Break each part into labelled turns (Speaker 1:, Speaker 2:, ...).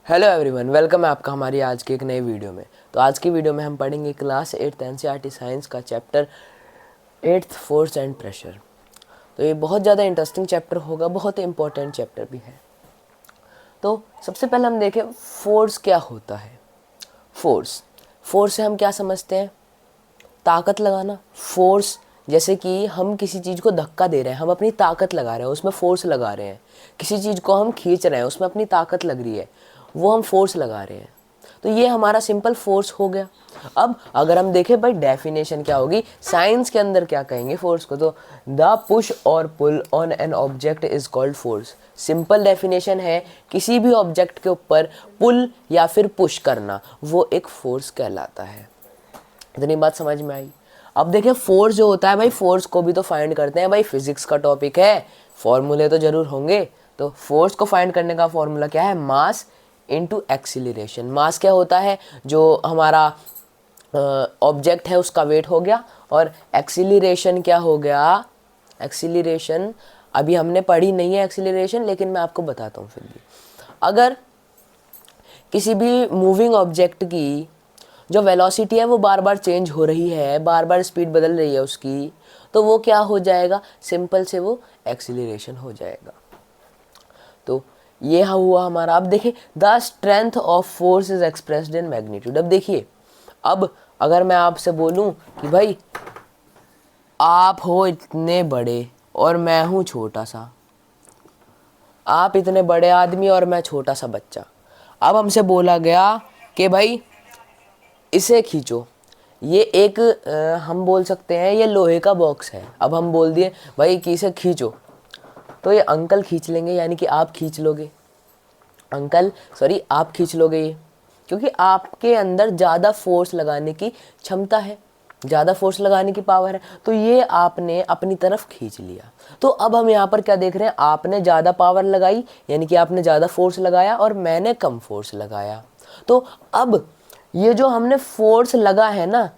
Speaker 1: Hello everyone, welcome है आपका हमारी आज के एक नए वीडियो में। तो आज की वीडियो में हम पढ़ेंगे क्लास 8th एनसीईआरटी साइंस का chapter 8th force and pressure. तो ये बहुत ज़्यादा इंटरेस्टिंग चैप्टर होगा, बहुत ही इंपॉर्टेंट चैप्टर भी है। तो सबसे पहले हम देखें फोर्स क्या होता है। फोर्स फोर्स से हम क्या समझते हैं? ताकत लगाना। फोर्स जैसे कि हम किसी चीज़ को धक्का दे रहे हैं, हम अपनी ताकत लगा रहे हैं, उसमें फोर्स लगा रहे हैं। किसी चीज़ को हम खींच रहे हैं, उसमें अपनी ताकत लग रही है, वो हम फोर्स लगा रहे हैं। तो ये हमारा सिंपल फोर्स हो गया। अब अगर हम देखें भाई डेफिनेशन क्या होगी, साइंस के अंदर क्या कहेंगे फोर्स को, तो द पुश और pull on an object is called force. Simple definition है, किसी भी ऑब्जेक्ट के ऊपर पुल या फिर पुश करना वो एक फोर्स कहलाता है। इतनी बात समझ में आई। अब देखिए फोर्स जो होता है भाई, फोर्स को भी तो फाइंड करते हैं भाई, फिजिक्स का टॉपिक है, फॉर्मूले तो जरूर होंगे। तो फोर्स को फाइंड करने का फॉर्मूला क्या है? Mass into acceleration. मास क्या होता है? जो हमारा ऑब्जेक्ट है उसका वेट हो गया, और एक्सीलरेशन क्या हो गया? एक्सीलरेशन अभी हमने पढ़ी नहीं है एक्सीलरेशन, लेकिन मैं आपको बताता हूँ फिर भी। अगर किसी भी मूविंग ऑब्जेक्ट की जो वेलोसिटी है वो बार बार चेंज हो रही है, बार बार स्पीड बदल रही है उसकी, तो वो क्या हो जाएगा? सिंपल से वो एक्सीलरेशन हो जाएगा। तो ये हुआ हमारा। अब देखिए the strength of force is expressed in magnitude. अब देखिए, अब अगर मैं आपसे बोलूं कि भाई आप हो इतने बड़े और मैं हूं छोटा सा, आप इतने बड़े आदमी और मैं छोटा सा बच्चा। अब हमसे बोला गया कि भाई इसे खींचो। ये एक हम बोल सकते हैं ये लोहे का बॉक्स है। अब हम बोल दिए भाई कि इसे खींचो, तो ये अंकल खींच लेंगे, यानी कि आप खींच लोगे, अंकल सॉरी आप खींच लोगे ये, क्योंकि आपके अंदर ज़्यादा फोर्स लगाने की क्षमता है, ज़्यादा फोर्स लगाने की पावर है, तो ये आपने अपनी तरफ खींच लिया। तो अब हम यहाँ पर क्या देख रहे हैं? आपने ज़्यादा पावर लगाई, यानी कि आपने ज़्यादा फोर्स लगाया, और मैंने कम फोर्स लगाया। तो अब ये जो हमने फोर्स लगा है ना,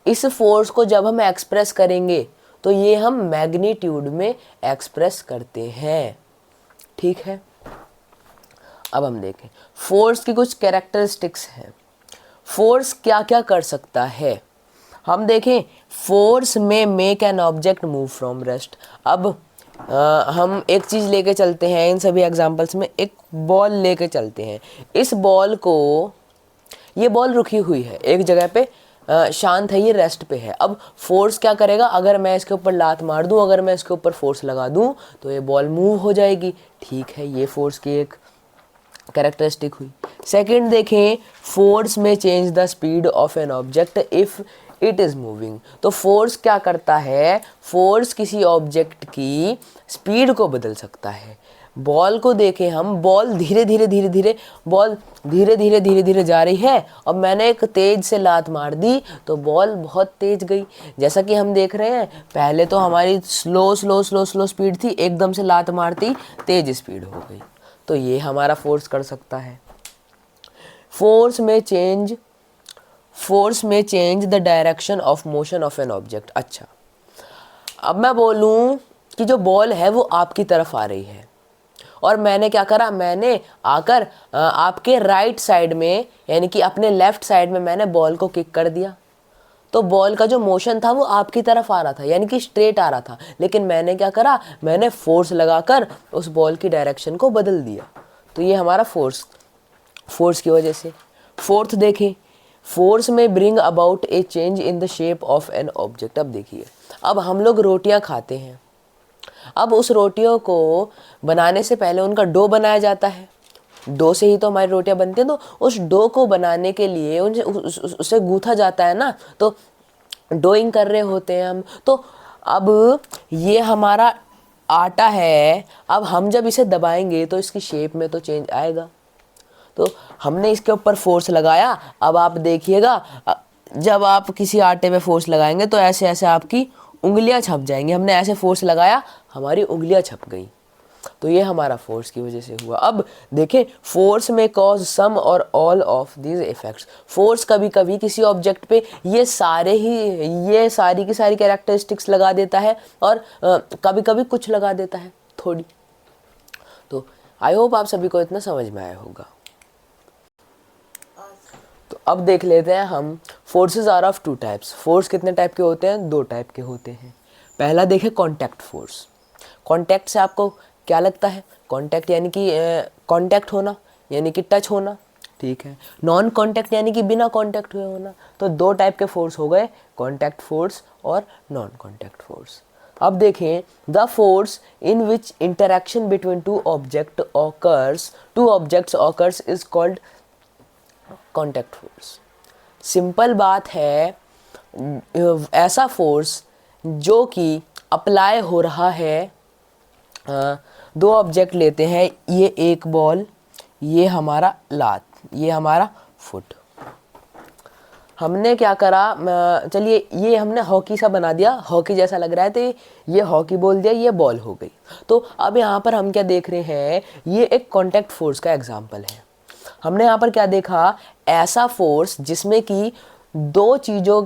Speaker 1: इस फोर्स को जब हम एक्सप्रेस करेंगे तो ये हम मैग्नीट्यूड में एक्सप्रेस करते हैं। ठीक है, अब हम देखें फोर्स की कुछ कैरेक्टरिस्टिक्स हैं। फोर्स क्या क्या कर सकता है, हम देखें। फोर्स में make an object move from rest. अब हम एक चीज़ लेके चलते हैं, इन सभी एग्जांपल्स में एक बॉल लेके चलते हैं। इस बॉल को, ये बॉल रुकी हुई है एक जगह पे, शांत है, ये रेस्ट पे है। अब फोर्स क्या करेगा? अगर मैं इसके ऊपर लात मार दूं, अगर मैं इसके ऊपर फोर्स लगा दूं, तो ये बॉल मूव हो जाएगी। ठीक है, ये फोर्स की एक कैरेक्टरिस्टिक हुई। सेकंड देखें, फोर्स में change the speed of an object if it is moving. तो फोर्स क्या करता है? फोर्स किसी ऑब्जेक्ट की स्पीड को बदल सकता है। बॉल को देखें हम, बॉल धीरे धीरे धीरे धीरे बॉल धीरे धीरे धीरे धीरे जा रही है, और मैंने एक तेज से लात मार दी तो बॉल बहुत तेज गई। जैसा कि हम देख रहे हैं, पहले तो हमारी slow slow slow slow speed थी, एकदम से लात मारती तेज स्पीड हो गई। तो ये हमारा फोर्स कर सकता है। फोर्स में change the direction of motion of an object. अच्छा, अब मैं बोलूं कि जो बॉल है वो आपकी तरफ आ रही है, और मैंने क्या करा? मैंने आकर आपके राइट साइड में, यानी कि अपने लेफ्ट साइड में मैंने बॉल को किक कर दिया। तो बॉल का जो मोशन था वो आपकी तरफ आ रहा था, यानी कि स्ट्रेट आ रहा था, लेकिन मैंने क्या करा? मैंने फोर्स लगाकर उस बॉल की डायरेक्शन को बदल दिया। तो ये हमारा फोर्स की वजह से। फोर्थ देखें, फोर्स में bring about A change in the shape of an object. अब देखिए, अब हम लोग रोटियां खाते हैं, अब उस रोटियों को बनाने से पहले उनका डो बनाया जाता है, डो से ही तो हमारी रोटियां बनती हैं। तो उस डो को बनाने के लिए उसे गूंथा जाता है ना, तो डोइंग कर रहे होते हैं हम। तो अब ये हमारा आटा है, अब हम जब इसे दबाएंगे तो इसकी शेप में तो चेंज आएगा। तो हमने इसके ऊपर फोर्स लगाया। अब आप देखिएगा, जब आप किसी आटे पे फोर्स लगाएंगे तो ऐसे ऐसे आपकी उंगलियां छप जाएंगी। हमने ऐसे फोर्स लगाया, हमारी उंगलियां छप गई। तो ये हमारा फोर्स की वजह से हुआ। अब देखें, फोर्स में कॉज सम और all of these effects. Force कभी कभी किसी ऑब्जेक्ट पे ये सारी की सारी कैरेक्टरिस्टिक्स लगा देता है, और कभी कभी कुछ लगा देता है थोड़ी। तो आई होप आप सभी को इतना समझ में आया होगा। अब देख लेते हैं हम, forces are of two types. Force कितने टाइप के होते हैं? 2 टाइप के होते हैं। पहला देखें कॉन्टैक्ट फोर्स। कॉन्टैक्ट से आपको क्या लगता है? कॉन्टैक्ट यानी कि कॉन्टैक्ट होना, यानी कि टच होना, ठीक है। नॉन कॉन्टैक्ट यानी कि बिना कॉन्टैक्ट हुए होना। तो 2 टाइप के फोर्स हो गए, कॉन्टैक्ट फोर्स और नॉन कॉन्टैक्ट फोर्स। अब देखें, the force in which interaction between two objects occurs is called contact force. Simple बात है, ऐसा फोर्स जो कि अप्लाई हो रहा है, 2 ऑब्जेक्ट लेते हैं, ये एक बॉल, ये हमारा लात, ये हमारा फुट। हमने क्या करा, चलिए ये हमने हॉकी सा बना दिया, हॉकी जैसा लग रहा है, तो ये हॉकी बोल दिया, ये बॉल हो गई। तो अब यहाँ पर हम क्या देख रहे हैं, ये एक कॉन्टैक्ट फोर्स का एग्जाम्पल है। हमने यहाँ पर क्या देखा, ऐसा फोर्स जिसमें कि दो चीज़ों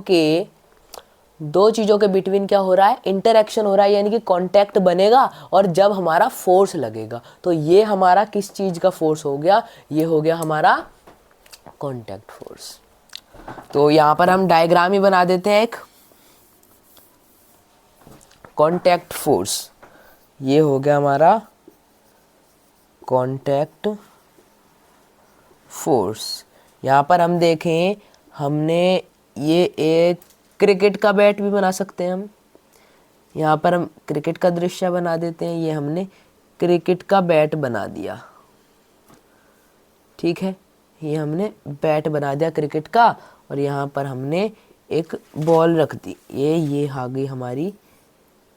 Speaker 1: के बिटवीन क्या हो रहा है, इंटरेक्शन हो रहा है, यानी कि कांटेक्ट बनेगा और जब हमारा फोर्स लगेगा, तो ये हमारा किस चीज़ का फोर्स हो गया, ये हो गया हमारा कांटेक्ट फोर्स। तो यहाँ पर हम डायग्राम ही बना देते हैं एक, कांटेक्ट फोर्स, ये हो गया हमारा कांटेक्ट फोर्स। यहाँ पर हम देखें, हमने ये एक क्रिकेट का बैट भी बना सकते हैं हम। यहाँ पर हम क्रिकेट का दृश्य बना देते हैं, ये हमने क्रिकेट का बैट बना दिया, ठीक है। ये हमने बैट बना दिया क्रिकेट का, और यहाँ पर हमने एक बॉल रख दी, ये आ गई हमारी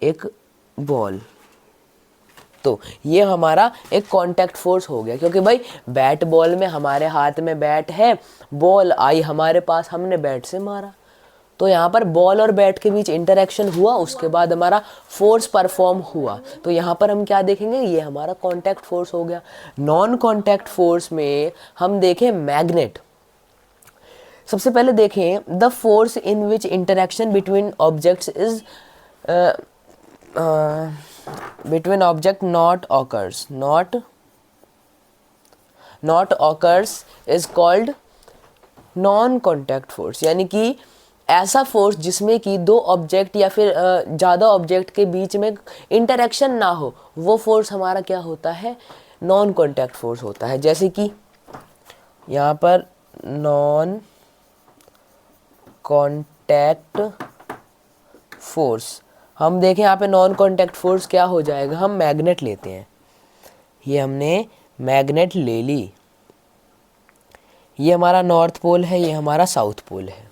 Speaker 1: एक बॉल। तो ये हमारा एक कांटेक्ट फोर्स हो गया, क्योंकि भाई बैट बॉल में हमारे हाथ में बैट है, बॉल आई हमारे पास, हमने बैट से मारा, तो यहाँ पर बॉल और बैट के बीच इंटरेक्शन हुआ, उसके बाद हमारा फोर्स परफॉर्म हुआ। तो यहाँ पर हम क्या देखेंगे, ये हमारा कांटेक्ट फोर्स हो गया। नॉन कांटेक्ट फोर्स में हम देखें मैग्नेट। सबसे पहले देखें, the force in which interaction between objects is between object not occurs is called non contact force. यानी कि ऐसा फोर्स जिसमें कि 2 ऑब्जेक्ट या फिर ज़्यादा ऑब्जेक्ट के बीच में इंटरेक्शन ना हो, वो फोर्स हमारा क्या होता है, नॉन कॉन्टैक्ट फोर्स होता है। जैसे कि यहाँ पर नॉन कॉन्टैक्ट फोर्स, हम देखें यहाँ पे नॉन कॉन्टैक्ट फोर्स क्या हो जाएगा, हम मैग्नेट लेते हैं, ये हमने मैग्नेट ले ली, ये हमारा नॉर्थ पोल है, ये हमारा साउथ पोल है।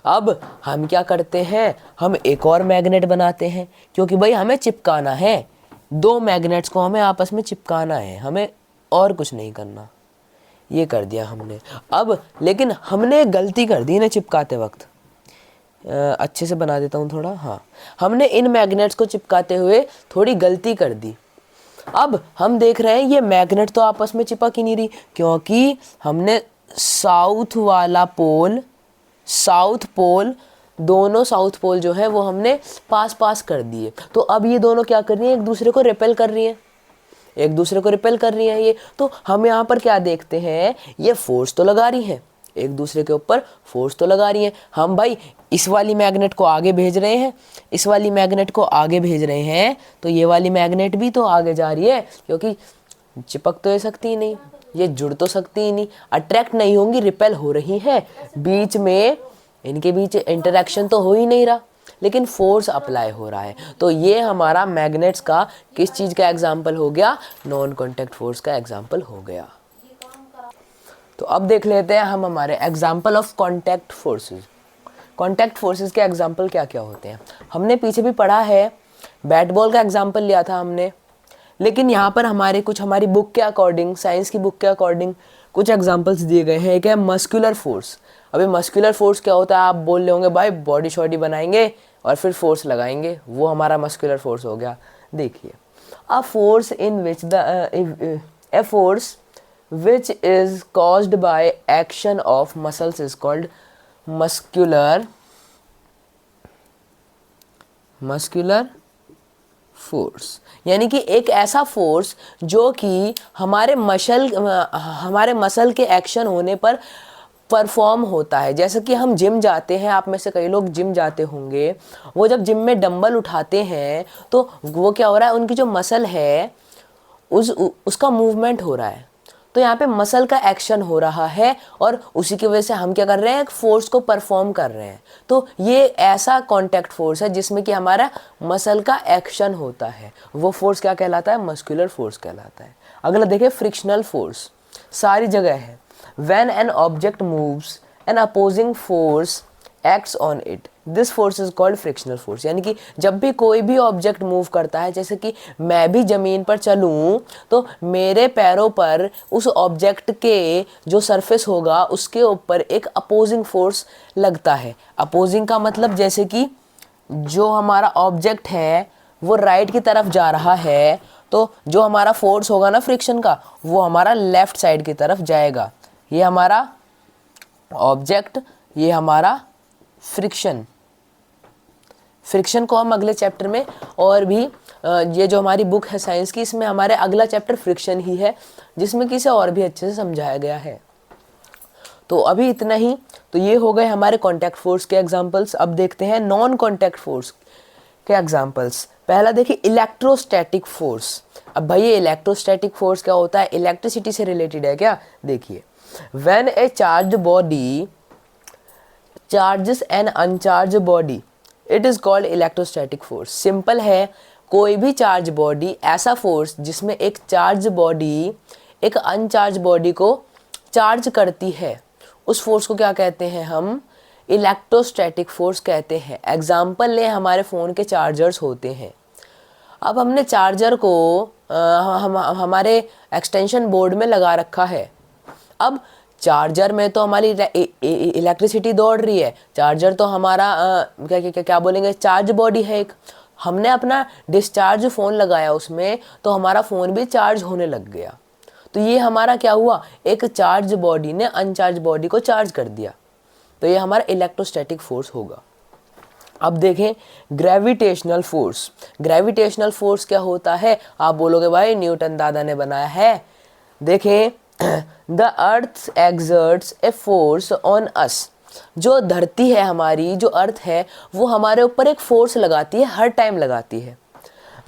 Speaker 1: अब हम क्या करते हैं, हम एक और मैग्नेट बनाते हैं, क्योंकि भाई हमें चिपकाना है, 2 मैग्नेट्स को हमें आपस में चिपकाना है, हमें और कुछ नहीं करना। ये कर दिया हमने। अब लेकिन हमने गलती कर दी ना चिपकाते वक्त, अच्छे से बना देता हूँ थोड़ा, हाँ, हमने इन मैग्नेट्स को चिपकाते हुए थोड़ी गलती कर दी। अब हम देख रहे हैं ये मैग्नेट तो आपस में चिपक ही नहीं रही, क्योंकि हमने साउथ पोल दोनों साउथ पोल जो है वो हमने पास कर दिए। तो अब ये दोनों क्या कर रही हैं, एक दूसरे को रिपेल कर रही हैं, ये। तो हम यहाँ पर क्या देखते हैं, ये फोर्स तो लगा रही हैं, एक दूसरे के ऊपर फोर्स तो लगा रही हैं। हम भाई इस वाली मैग्नेट को आगे भेज रहे हैं, इस वाली मैग्नेट को आगे भेज रहे हैं, तो ये वाली मैग्नेट भी तो आगे जा रही है, क्योंकि चिपक तो सकती ही नहीं, ये जुड़ तो सकती ही नहीं, अट्रैक्ट नहीं होंगी, रिपेल हो रही है, बीच में इनके बीच इंटरेक्शन तो हो ही नहीं रहा, लेकिन फोर्स अप्लाई हो रहा है। तो ये हमारा मैग्नेट्स का किस चीज़ का एग्जाम्पल हो गया, नॉन कॉन्टैक्ट फोर्स का एग्जाम्पल हो गया। तो अब देख लेते हैं हम हमारे example of contact forces. Contact forces के एग्जाम्पल क्या क्या होते हैं, हमने पीछे भी पढ़ा है, बैट बॉल का एग्जाम्पल लिया था हमने, लेकिन यहाँ पर हमारी बुक के अकॉर्डिंग, साइंस की बुक के अकॉर्डिंग कुछ एग्जाम्पल्स दिए गए हैं। एक है मस्कुलर फोर्स। अभी मस्कुलर फोर्स क्या होता है, आप बोल रहे होंगे भाई बॉडी शॉडी बनाएंगे और फिर फोर्स लगाएंगे, वो हमारा मस्कुलर फोर्स हो गया। देखिए, a force in which a force which is caused by action of muscles is called muscular force. यानी कि एक ऐसा फोर्स जो कि हमारे मसल के एक्शन होने पर परफॉर्म होता है। जैसे कि हम जिम जाते हैं, आप में से कई लोग जिम जाते होंगे, वो जब जिम में डंबल उठाते हैं तो वो क्या हो रहा है, उनकी जो मसल है उसका मूवमेंट हो रहा है। तो यहाँ पे मसल का एक्शन हो रहा है और उसी की वजह से हम क्या कर रहे हैं, एक फोर्स को परफॉर्म कर रहे हैं। तो ये ऐसा कॉन्टैक्ट फोर्स है जिसमें कि हमारा मसल का एक्शन होता है। वो फोर्स क्या कहलाता है, मस्कुलर फोर्स कहलाता है। अगला देखिए फ्रिक्शनल फोर्स, सारी जगह है। When an object moves, an opposing force acts on it. This force is called frictional force. यानी कि जब भी कोई भी ऑब्जेक्ट मूव करता है, जैसे कि मैं भी ज़मीन पर चलूँ तो मेरे पैरों पर उस ऑब्जेक्ट के जो सरफेस होगा उसके ऊपर एक अपोजिंग फोर्स लगता है। अपोजिंग का मतलब जैसे कि जो हमारा ऑब्जेक्ट है वो राइट की तरफ जा रहा है, तो जो हमारा फोर्स होगा ना फ्रिक्शन का, वो हमारा लेफ़्ट साइड की तरफ जाएगा। ये हमारा ऑब्जेक्ट, ये हमारा फ्रिक्शन। फ्रिक्शन को हम अगले चैप्टर में और भी ये जो हमारी बुक है साइंस की, इसमें हमारे अगला चैप्टर फ्रिक्शन ही है, जिसमें कि इसे और भी अच्छे से समझाया गया है। तो अभी इतना ही। तो ये हो गए हमारे कॉन्टैक्ट फोर्स के एग्जांपल्स। अब देखते हैं नॉन कॉन्टैक्ट फोर्स के एग्जांपल्स। पहला देखिए इलेक्ट्रोस्टैटिक फोर्स। अब भाई ये इलेक्ट्रोस्टैटिक फोर्स क्या होता है, इलेक्ट्रिसिटी से रिलेटेड है क्या? देखिए, when a charged body charges an uncharged body it is called electrostatic force. Simple है, कोई भी चार्ज बॉडी, ऐसा फोर्स जिसमें एक चार्ज बॉडी एक अनचार्ज बॉडी को चार्ज करती है, उस फोर्स को क्या कहते हैं हम? इलेक्ट्रोस्टैटिक फोर्स कहते हैं। एग्जाम्पल ले, हमारे फ़ोन के चार्जर्स होते हैं। अब हमने चार्जर को हमारे एक्सटेंशन बोर्ड में लगा रखा है। अब चार्जर में तो हमारी इलेक्ट्रिसिटी दौड़ रही है। चार्जर तो हमारा क्या बोलेंगे, चार्ज बॉडी है एक। हमने अपना डिस्चार्ज फ़ोन लगाया उसमें, तो हमारा फ़ोन भी चार्ज होने लग गया। तो ये हमारा क्या हुआ, एक चार्ज बॉडी ने अनचार्ज बॉडी को चार्ज कर दिया। तो ये हमारा इलेक्ट्रोस्टैटिक फोर्स होगा। अब देखें ग्रेविटेशनल फोर्स। ग्रेविटेशनल फोर्स क्या होता है? आप बोलोगे भाई न्यूटन दादा ने बनाया है। देखें, the earth exerts a force on us. जो धरती है हमारी, जो अर्थ है, वो हमारे ऊपर एक फोर्स लगाती है, हर टाइम लगाती है।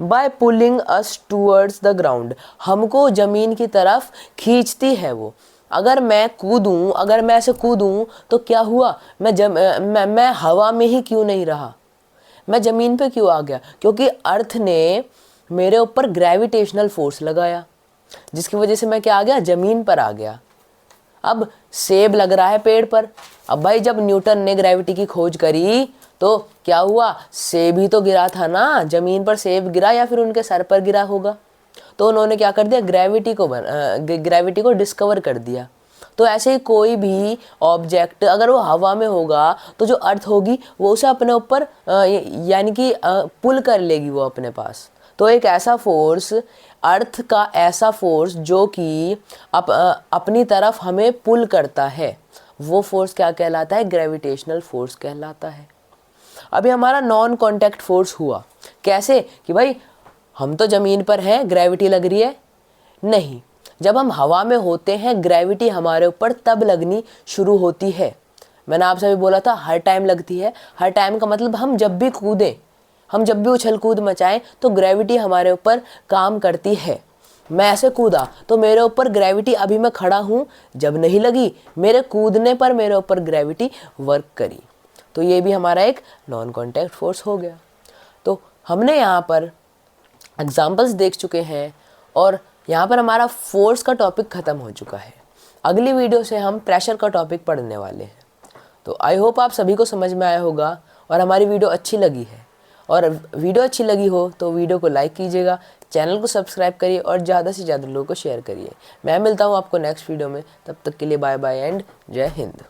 Speaker 1: By pulling us towards the ground, हमको ज़मीन की तरफ खींचती है वो। अगर मैं कूदूँ, अगर मैं ऐसे कूदूँ तो क्या हुआ, मैं हवा में ही क्यों नहीं रहा, मैं ज़मीन पे क्यों आ गया? क्योंकि अर्थ ने मेरे ऊपर ग्रेविटेशनल फोर्स लगाया, जिसकी वजह से मैं क्या आ गया, ज़मीन पर आ गया। अब सेब लग रहा है पेड़ पर। अब भाई जब न्यूटन ने ग्रेविटी की खोज करी तो क्या हुआ, सेब ही तो गिरा था ना, ज़मीन पर सेब गिरा या फिर उनके सर पर गिरा होगा। तो उन्होंने क्या कर दिया, ग्रेविटी को डिस्कवर कर दिया। तो ऐसे ही कोई भी ऑब्जेक्ट अगर वो हवा में होगा तो जो अर्थ होगी वो उसे अपने ऊपर यानी कि पुल कर लेगी वो अपने पास। तो एक ऐसा फोर्स, अर्थ का ऐसा फोर्स जो कि अपनी तरफ हमें पुल करता है, वो फोर्स क्या कहलाता है? ग्रेविटेशनल फोर्स कहलाता है। अभी हमारा नॉन कॉन्टैक्ट फोर्स हुआ। कैसे कि भाई हम तो ज़मीन पर हैं, ग्रेविटी लग रही है? नहीं, जब हम हवा में होते हैं ग्रेविटी हमारे ऊपर तब लगनी शुरू होती है। मैंने आपसे भी बोला था हर टाइम लगती है। हर टाइम का मतलब हम जब भी कूदें, हम जब भी उछल कूद मचाएं तो ग्रेविटी हमारे ऊपर काम करती है। मैं ऐसे कूदा तो मेरे ऊपर ग्रेविटी, अभी मैं खड़ा हूँ, जब नहीं लगी, मेरे कूदने पर मेरे ऊपर ग्रेविटी वर्क करी। तो ये भी हमारा एक नॉन कॉन्टैक्ट फोर्स हो गया। तो हमने यहाँ पर एग्जाम्पल्स देख चुके हैं और यहाँ पर हमारा फोर्स का टॉपिक ख़त्म हो चुका है। अगली वीडियो से हम प्रेशर का टॉपिक पढ़ने वाले हैं। तो आई होप आप सभी को समझ में आया होगा और हमारी वीडियो अच्छी लगी है। और वीडियो अच्छी लगी हो तो वीडियो को लाइक कीजिएगा, चैनल को सब्सक्राइब करिए और ज़्यादा से ज़्यादा लोगों को शेयर करिए। मैं मिलता हूँ आपको नेक्स्ट वीडियो में, तब तक के लिए बाय बाय एंड जय हिंद।